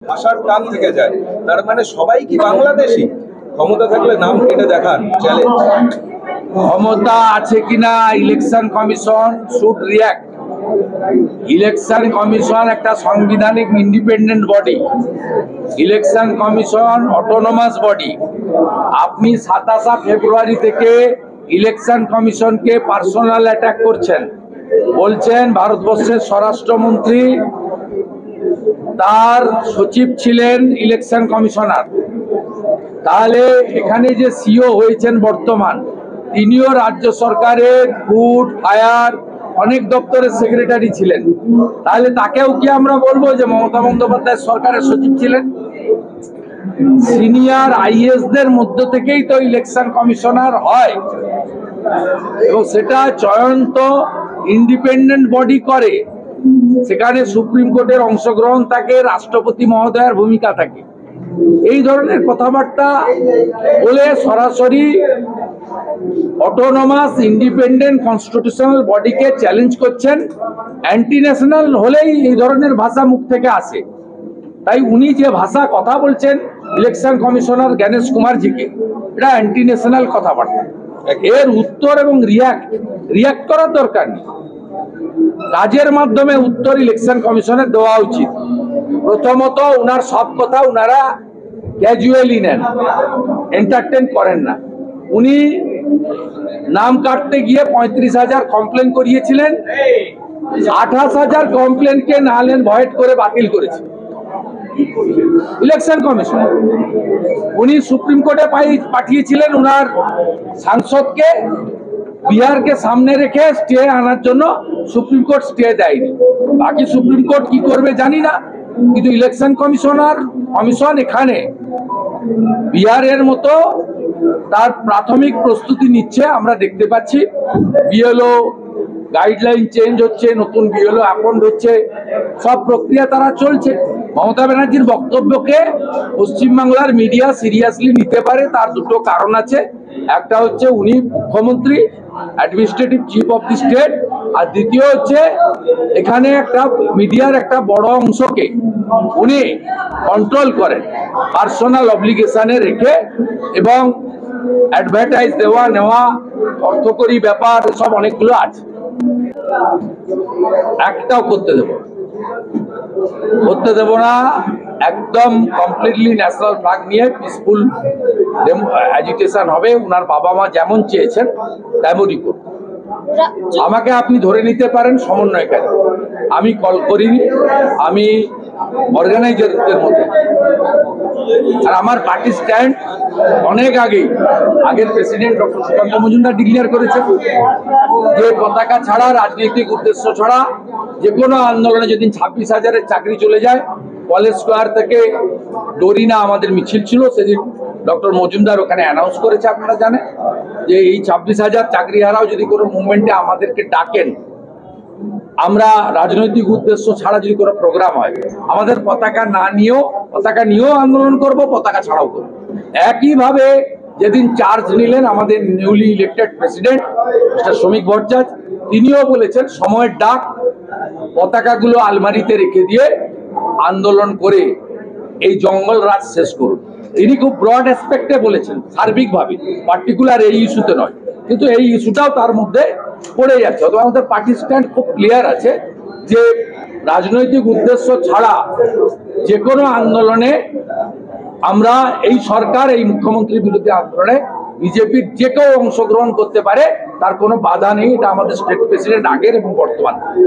ভাষার টান থেকে যায়। তার মানে সবাই কি বাংলাদেশি? ক্ষমতা থাকলে নাম কেটে দেখান, চ্যালেঞ্জ। ক্ষমতা আছে কিনা election commission should react. Election commission একটা সাংবিধানিক independent body. Election commission autonomous body. আপনি 27 ফেব্রুয়ারি থেকে ইলেকশন কমিশনকে পার্সোনাল অ্যাটাক করছেন, বলছেন ভারতবর্ষের স্বরাষ্ট্রমন্ত্রী তার সচিব ছিলেন ইলেকশন কমিশনার। তাহলে এখানে যে সিও হয়েছেন বর্তমান, তিনিও রাজ্য সরকারের ফুড, ফায়ার অনেক দপ্তরের সেক্রেটারি ছিলেন। তাহলে তাকেও কি আমরা বলবো যে মমতা বন্দ্যোপাধ্যায় সরকারের সচিব ছিলেন? সিনিয়র আইএসদের মধ্য থেকেই তো ইলেকশন কমিশনার হয়, এবং সেটা চয়ন্ত ইন্ডিপেন্ডেন্ট বডি করে। সেখানে সুপ্রিম কোর্টের অংশগ্রহণ থাকে, রাষ্ট্রপতি মহোদয়ের ভূমিকা থাকে। এই ধরনের কথাবার্তা বলে সরাসরি অটোনমাস ইন্ডিপেন্ডেন্ট কনস্টিটিউশনাল বডিকে চ্যালেঞ্জ করছেন। অ্যান্টি ন্যাশনাল হলেই এই ধরনের ভাষা মুখ থেকে আসে। তাই উনি যে ভাষা কথা বলছেন ইলেকশন কমিশনার জ্ঞানেশ কুমারজিকে, এটা অ্যান্টি ন্যাশনাল কথাবার্তা। এর উত্তর এবং রিয়াক্ট করার দরকার নেই। কাজের মাধ্যমে উত্তর ইলেকশন কমিশনের দেওয়া উচিত। প্রথমত, উনার সব কথা উনারা ক্যাজুয়ালি নেন, এন্টারটেন করেন না। উনি নাম কাটতে গিয়ে 35,000 কমপ্লেন করিয়েছিলেন, 28,000 কমপ্লেনকে নাল এন্ড ভয়েড করে বাতিল করেছে ইলেকশন কমিশন। উনি সুপ্রিম কোর্টে পাঠিয়েছিলেন উনার সাংসদকে, বিহারকে সামনে রেখে স্টে আনার জন্য। সুপ্রিম কোর্ট স্টে দেয়নি। বাকি সুপ্রিম কোর্ট কি করবে জানি না, কিন্তু ইলেকশন কমিশন এখানে বিহারের মতো তার প্রাথমিক প্রস্তুতি নিচ্ছে। আমরা দেখতে পাচ্ছি বিএলও গাইডলাইন চেঞ্জ হচ্ছে, নতুন বিএলও অ্যাপয়েন্ট হচ্ছে, সব প্রক্রিয়া তারা চলছে। মমতা ব্যানার্জির বক্তব্যকে পশ্চিমবাংলার মিডিয়া সিরিয়াসলি নিতে পারে, তার দুটো কারণ আছে। একটা হচ্ছে উনি মুখ্যমন্ত্রী, administrative chief of the state, আর দ্বিতীয় হচ্ছে এখানে একটা মিডিয়ার একটা বড় অংশকে উনি কন্ট্রোল করেন পার্সোনাল অব্লিগেশনে রেখে, এবং অ্যাডভার্টাইজ দেওয়া নেওয়া, অর্থকরী ব্যাপার সব অনেকগুলো আছে। একটাও করতে দেব না। একদম কমপ্লিটলি ন্যাশনাল ফ্ল্যাগ নিয়ে পিসফুল অ্যাজিটেশন হবে। উনার বাবা মা যেমন চেয়েছেন তেমনই করব। আমাকে আপনি ধরে নিতে পারেন সমন্বয়কারী, আমি কল করিনি, আমি অর্গানাইজারদের মধ্যে। আর আমার পার্টি স্ট্যান্ড অনেক আগের president doctor Sukanta Majumdar declare করেছে যে পতাকা ছাড়া, রাজনৈতিক উদ্দেশ্য ছাড়া যে কোনো আন্দোলনে, যেদিন 26,000-এর চাকরি চলে যায়, কলেজ স্কোয়ার থেকে ডোরিনা আমাদের মিছিল ছিল, সেদিন ডক্টর মজুমদার ওখানে অ্যানাউন্স করেছে, আপনারা জানেন, যে এই 26,000 চাকরি হারাও যদি কোনো মুভমেন্টে আমাদেরকে ডাকেন, আমরা রাজনৈতিক উদ্দেশ্য ছাড়া যদি কোনো প্রোগ্রাম হয়, আমাদের পতাকা নিয়েও আন্দোলন করব, পতাকা ছাড়াও করব। একইভাবে যেদিন চার্জ নিলেন আমাদের নিউলি ইলেক্টেড প্রেসিডেন্ট মিস্টার শ্রমিক ভট্টাচার্য, তিনিও বলেছেন সময়ের ডাক, পতাকাগুলো আলমারিতে রেখে দিয়ে আন্দোলন করে এই জঙ্গল রাজ শেষ করুন। তিনি খুব ব্রড অ্যাসপেক্টে বলেছেন, সার্বিকভাবে, পার্টিকুলার এই ইস্যুতে নয়, কিন্তু এই ইস্যুটাও তার মধ্যে পড়ে যাচ্ছে। অথবা আমাদের পার্টি স্ট্যান্ড খুব ক্লিয়ার আছে যে রাজনৈতিক উদ্দেশ্য ছাড়া যে কোনো আন্দোলনে আমরা, এই সরকার, এই মুখ্যমন্ত্রীর বিরুদ্ধে আন্দোলনে বিজেপির যে কেউ অংশগ্রহণ করতে পারে, তার কোনো বাধা নেই। এটা আমাদের স্টেট প্রেসিডেন্ট আগের এবং বর্তমান।